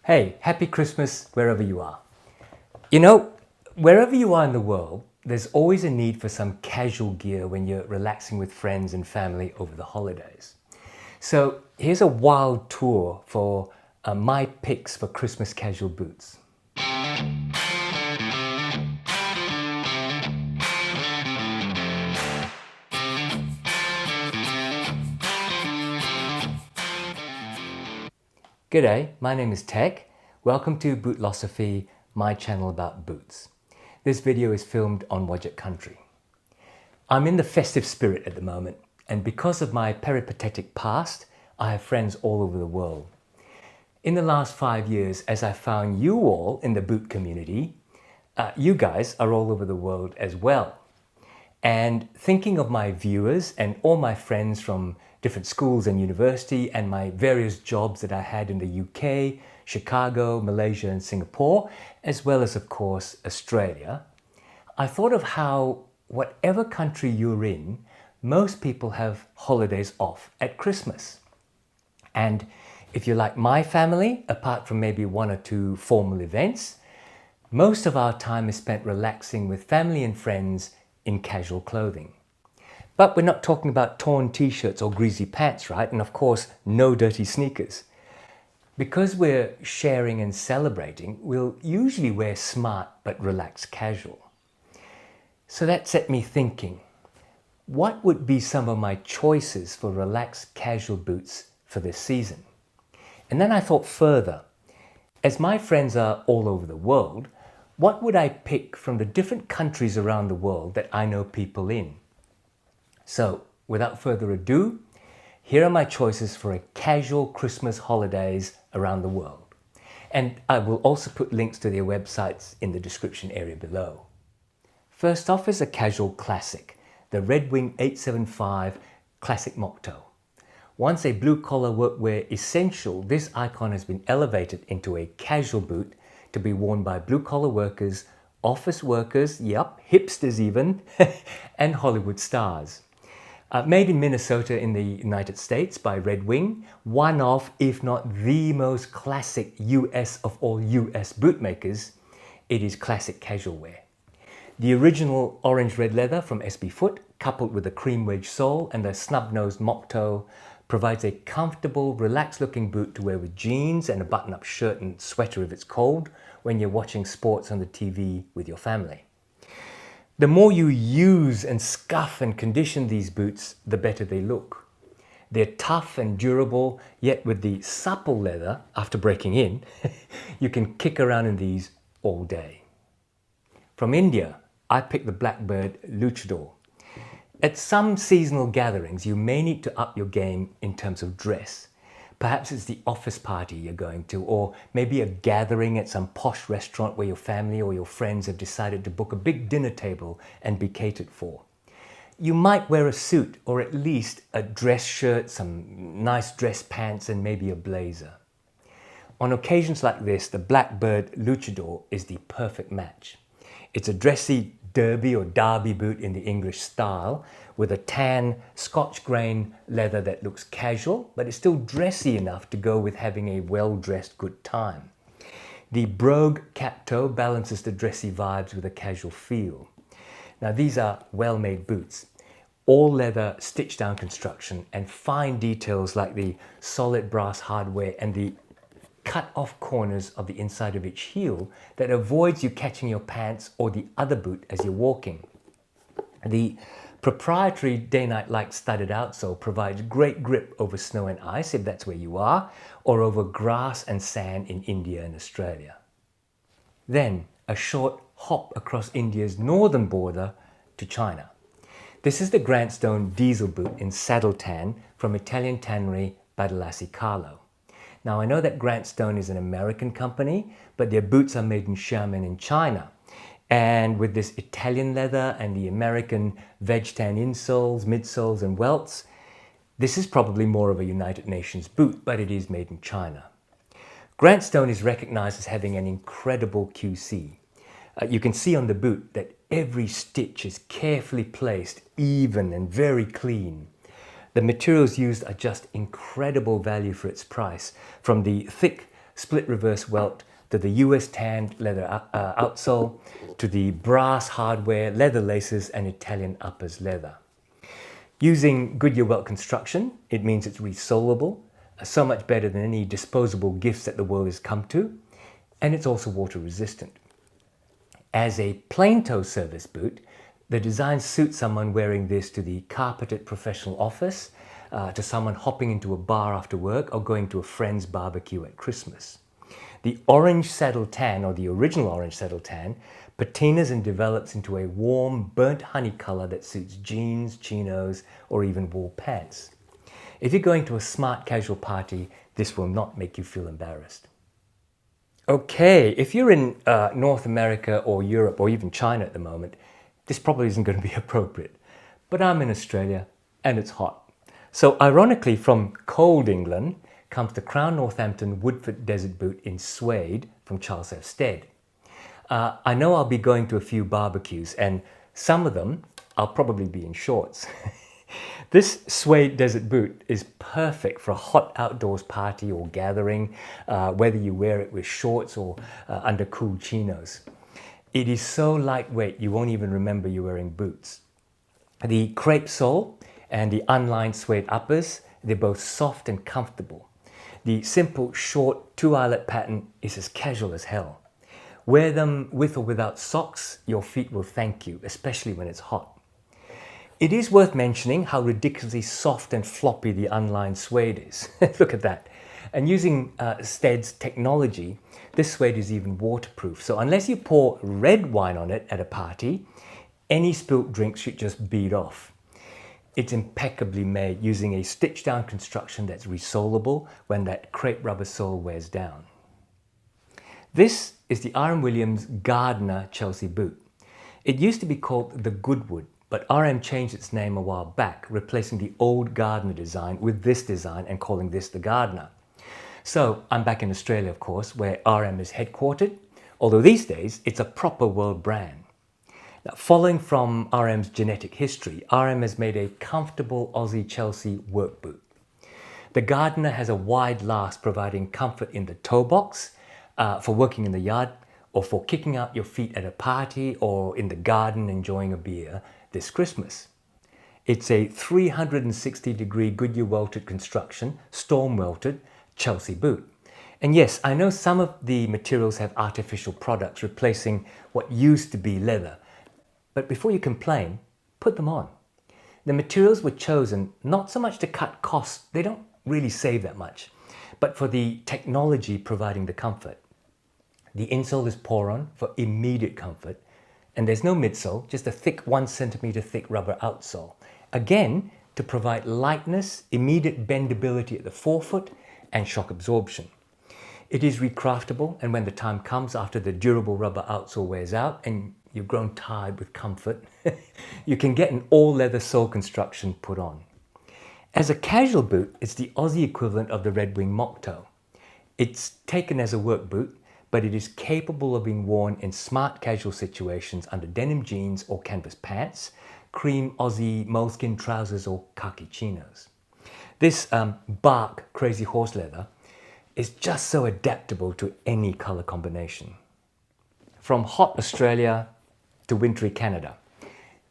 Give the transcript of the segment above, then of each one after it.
Hey, happy Christmas wherever you are. You know, wherever you are in the world, there's always a need for some casual gear when you're relaxing with friends and family over the holidays. So here's a wild tour for my picks for Christmas casual boots. G'day, my name is Tech. Welcome to Bootlosophy, my channel about boots. This video is filmed on Wajak country. I'm in the festive spirit at the moment, and because of my peripatetic past, I have friends all over the world. In the last 5 years, as I found you all in the boot community, you guys are all over the world as well. And thinking of my viewers and all my friends from different schools and university and my various jobs that I had in the UK, Chicago, Malaysia and Singapore, as well as of course Australia, I thought of how whatever country you're in, most people have holidays off at Christmas. And if you're like my family, apart from maybe 1 or 2 formal events, most of our time is spent relaxing with family and friends in casual clothing. But we're not talking about torn t-shirts or greasy pants, right? And of course, no dirty sneakers. Because we're sharing and celebrating, we'll usually wear smart but relaxed casual. So that set me thinking, what would be some of my choices for relaxed casual boots for this season? And then I thought further, as my friends are all over the world, what would I pick from the different countries around the world that I know people in? So, without further ado, here are my choices for a casual Christmas holidays around the world. And I will also put links to their websites in the description area below. First off is a casual classic, the Red Wing 875 Classic Mock Toe. Once a blue-collar workwear essential, this icon has been elevated into a casual boot to be worn by blue-collar workers, office workers, yep, hipsters even, and Hollywood stars. Made in Minnesota in the United States by Red Wing, one of, if not the most classic US of all US boot makers, it is classic casual wear. The original orange-red leather from SB Foot, coupled with a cream wedge sole and the snub-nosed mock toe, provides a comfortable, relaxed-looking boot to wear with jeans and a button-up shirt and sweater if it's cold when you're watching sports on the TV with your family. The more you use and scuff and condition these boots, the better they look. They're tough and durable, yet with the supple leather, after breaking in, you can kick around in these all day. From India, I picked the BlkBrd Luchador. At some seasonal gatherings, you may need to up your game in terms of dress. Perhaps it's the office party you're going to, or maybe a gathering at some posh restaurant where your family or your friends have decided to book a big dinner table and be catered for. You might wear a suit or at least a dress shirt, some nice dress pants and maybe a blazer. On occasions like this, the BlkBrd Luchador is the perfect match. It's a dressy derby or derby boot in the English style with a tan Scotch grain leather that looks casual, but it's still dressy enough to go with having a well-dressed good time. The Viberg Captoe balances the dressy vibes with a casual feel. Now these are well-made boots, all leather stitched down construction and fine details like the solid brass hardware and the cut off corners of the inside of each heel that avoids you catching your pants or the other boot as you're walking. The proprietary day-night light studded outsole provides great grip over snow and ice if that's where you are, or over grass and sand in India and Australia. Then a short hop across India's northern border to China. This is the Grantstone diesel boot in saddle tan from Italian tannery Badalassi Carlo. Now I know that Grantstone is an American company, but their boots are made in Xiamen in China. And with this Italian leather and the American veg tan insoles, midsoles and welts, this is probably more of a United Nations boot, but it is made in China. Grantstone is recognized as having an incredible QC. You can see on the boot that every stitch is carefully placed, even and very clean. The materials used are just incredible value for its price, from the thick split reverse welt, to the US tanned leather outsole, to the brass hardware, leather laces and Italian uppers leather. Using Goodyear welt construction, it means it's resolable, so much better than any disposable gifts that the world has come to, and it's also water resistant. As a plain toe service boot, the design suits someone wearing this to the carpeted professional office, to someone hopping into a bar after work or going to a friend's barbecue at Christmas. The orange saddle tan, or the original orange saddle tan, patinas and develops into a warm burnt honey color that suits jeans, chinos, or even wool pants. If you're going to a smart casual party, this will not make you feel embarrassed. Okay, if you're in North America or Europe or even China at the moment, this probably isn't going to be appropriate. But I'm in Australia and it's hot. So ironically, from cold England comes the Crown Northampton Woodford Desert Boot in suede from Charles F. Stead. I know I'll be going to a few barbecues, and some of them I'll probably be in shorts. This suede desert boot is perfect for a hot outdoors party or gathering, whether you wear it with shorts or under cool chinos. It is so lightweight you won't even remember you're wearing boots. The crepe sole and the unlined suede uppers, they're both soft and comfortable. The simple, short, two-eyelet pattern is as casual as hell. Wear them with or without socks, your feet will thank you, especially when it's hot. It is worth mentioning how ridiculously soft and floppy the unlined suede is. Look at that. And using Stead's technology, this suede is even waterproof. So unless you pour red wine on it at a party, any spilt drinks should just bead off. It's impeccably made using a stitch down construction that's resolable when that crepe rubber sole wears down. This is the RM Williams Gardner Chelsea boot. It used to be called the Goodwood, but RM changed its name a while back, replacing the old Gardner design with this design and calling this the Gardner. So I'm back in Australia, of course, where RM is headquartered, although these days it's a proper world brand. Now, following from RM's genetic history, RM has made a comfortable Aussie Chelsea work boot. The Gardner has a wide last, providing comfort in the toe box for working in the yard, or for kicking out your feet at a party or in the garden enjoying a beer this Christmas. It's a 360-degree Goodyear welted construction, storm welted Chelsea boot. And yes, I know some of the materials have artificial products replacing what used to be leather. But before you complain, put them on. The materials were chosen not so much to cut costs, they don't really save that much, but for the technology providing the comfort. The insole is pour-on for immediate comfort, and there's no midsole, just a thick 1 centimeter thick rubber outsole. Again, to provide lightness, immediate bendability at the forefoot, and shock absorption. It is recraftable, and when the time comes after the durable rubber outsole wears out and you've grown tired with comfort, you can get an all-leather sole construction put on. As a casual boot, it's the Aussie equivalent of the Red Wing mock toe. It's taken as a work boot, but it is capable of being worn in smart casual situations under denim jeans or canvas pants, cream Aussie moleskin trousers or khaki chinos. This bark crazy horse leather is just so adaptable to any color combination. From hot Australia to wintry Canada,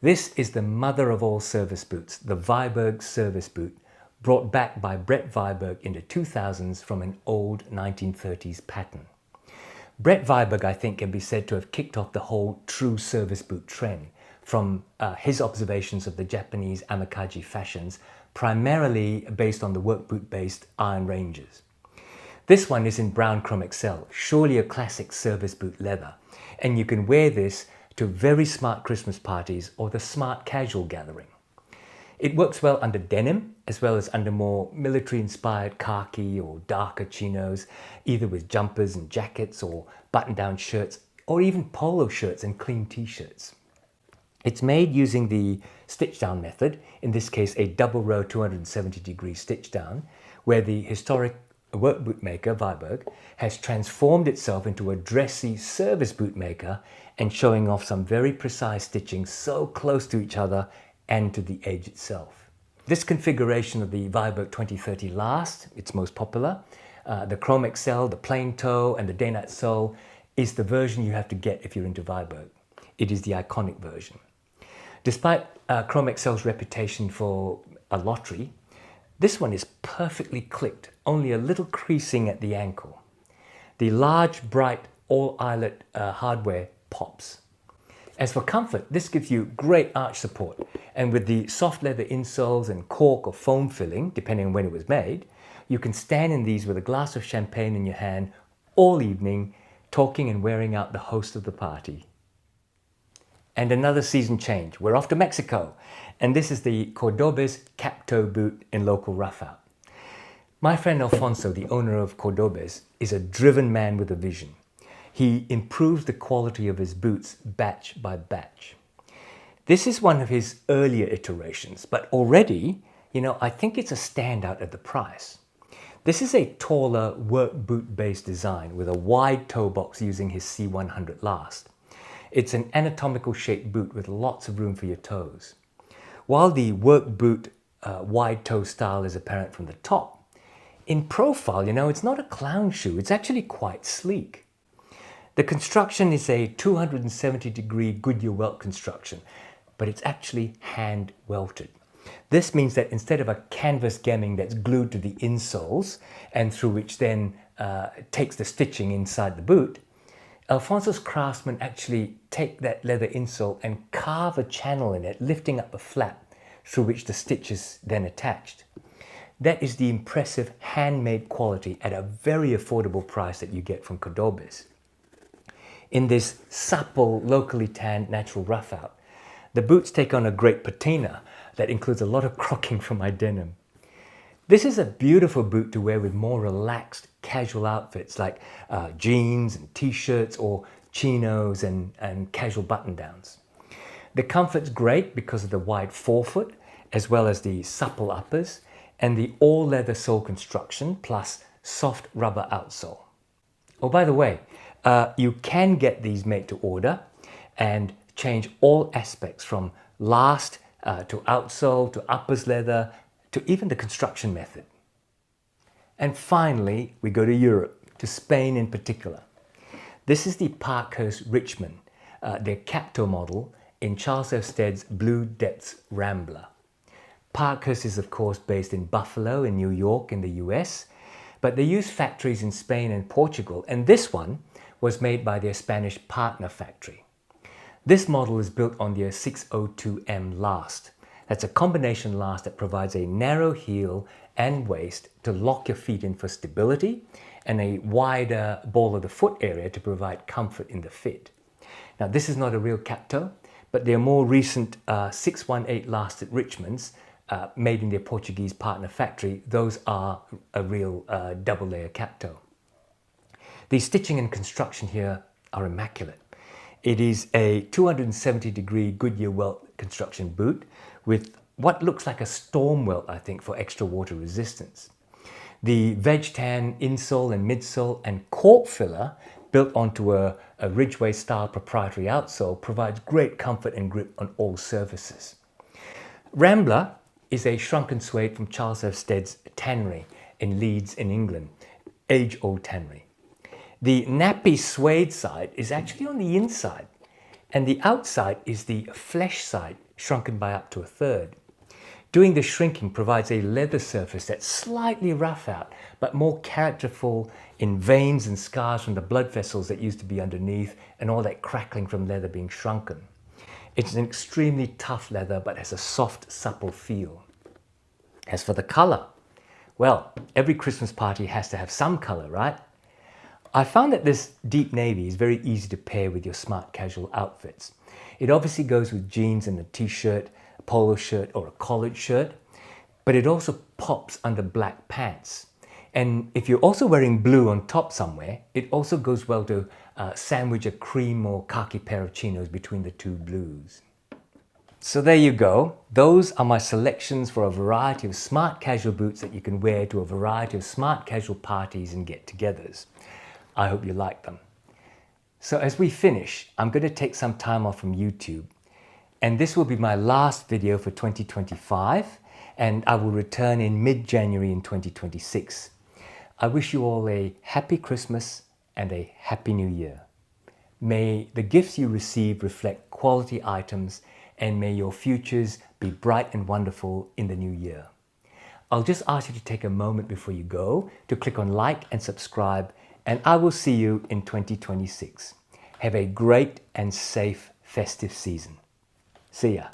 this is the mother of all service boots, the Viberg service boot, brought back by Brett Viberg in the 2000s from an old 1930s pattern. Brett Viberg, I think, can be said to have kicked off the whole true service boot trend from his observations of the Japanese amikaji fashions, primarily based on the work boot based Iron Rangers. This one is in brown chrome XL, surely a classic service boot leather, and you can wear this to very smart Christmas parties or the smart casual gathering. It works well under denim as well as under more military inspired khaki or darker chinos, either with jumpers and jackets or button down shirts or even polo shirts and clean t-shirts. It's made using the stitch down method, in this case a double row 270-degree stitch down, where the historic work boot maker Viberg has transformed itself into a dressy service boot maker and showing off some very precise stitching so close to each other and to the edge itself. This configuration of the Viberg 2030 last, its most popular, The Chrome XL, the plain toe, and the day-night sole is the version you have to get if you're into Viberg. It is the iconic version. Despite Chrome XL's reputation for a lottery, this one is perfectly clipped, only a little creasing at the ankle. The large, bright, all-eyelet hardware pops. As for comfort, this gives you great arch support, and with the soft leather insoles and cork or foam filling, depending on when it was made, you can stand in these with a glass of champagne in your hand all evening, talking and wearing out the host of the party. And another season change. We're off to Mexico, and this is the Cordobes Captoe boot in local roughout. My friend Alfonso, the owner of Cordobes, is a driven man with a vision. He improves the quality of his boots batch by batch. This is one of his earlier iterations, but already, I think it's a standout at the price. This is a taller work boot based design with a wide toe box using his C100 last. It's an anatomical shaped boot with lots of room for your toes. While the work boot wide toe style is apparent from the top, in profile, it's not a clown shoe, it's actually quite sleek. The construction is a 270-degree Goodyear welt construction, but it's actually hand welted. This means that instead of a canvas gemming that's glued to the insoles and through which then takes the stitching inside the boot, Alfonso's craftsmen actually take that leather insole and carve a channel in it, lifting up a flap through which the stitch is then attached. That is the impressive handmade quality at a very affordable price that you get from Cordobes. In this supple, locally tanned natural roughout, the boots take on a great patina that includes a lot of crocking from my denim. This is a beautiful boot to wear with more relaxed, casual outfits like jeans and t-shirts or chinos and casual button-downs. The comfort's great because of the wide forefoot, as well as the supple uppers and the all-leather sole construction plus soft rubber outsole. Oh, by the way, you can get these made to order and change all aspects from last to outsole to uppers leather to even the construction method. And finally, we go to Europe, to Spain in particular. This is the Parkhurst Richmond, their Captoe model in Charles F. Stead's Blue Depths Rambler. Parkhurst is of course based in Buffalo in New York in the US, but they use factories in Spain and Portugal, and this one was made by their Spanish partner factory. This model is built on their 602M last. That's a combination last that provides a narrow heel and waist to lock your feet in for stability and a wider ball of the foot area to provide comfort in the fit. Now this is not a real Captoe, but their more recent 618 lasted Richmonds made in their Portuguese partner factory, those are a real double layer Captoe. The stitching and construction here are immaculate. It is a 270-degree Goodyear welt construction boot with what looks like a storm welt, I think, for extra water resistance. The veg tan insole and midsole and cork filler built onto a Ridgeway-style proprietary outsole provides great comfort and grip on all surfaces. Rambler is a shrunken suede from Charles F. Stead's tannery in Leeds in England, age-old tannery. The nappy suede side is actually on the inside, and the outside is the flesh side, shrunken by up to a third. Doing the shrinking provides a leather surface that's slightly rough out, but more characterful in veins and scars from the blood vessels that used to be underneath and all that crackling from leather being shrunken. It's an extremely tough leather, but has a soft, supple feel. As for the color, well, every Christmas party has to have some color, right? I found that this deep navy is very easy to pair with your smart casual outfits. It obviously goes with jeans and a t-shirt, a polo shirt or a collared shirt, but it also pops under black pants. And if you're also wearing blue on top somewhere, it also goes well to sandwich a cream or khaki pair of chinos between the two blues. So there you go. Those are my selections for a variety of smart casual boots that you can wear to a variety of smart casual parties and get-togethers. I hope you like them. So as we finish, I'm going to take some time off from YouTube, and this will be my last video for 2025, and I will return in mid-January in 2026. I wish you all a happy Christmas and a happy New Year. May the gifts you receive reflect quality items, and may your futures be bright and wonderful in the new year. I'll just ask you to take a moment before you go to click on like and subscribe, and I will see you in 2026. Have a great and safe festive season. See ya.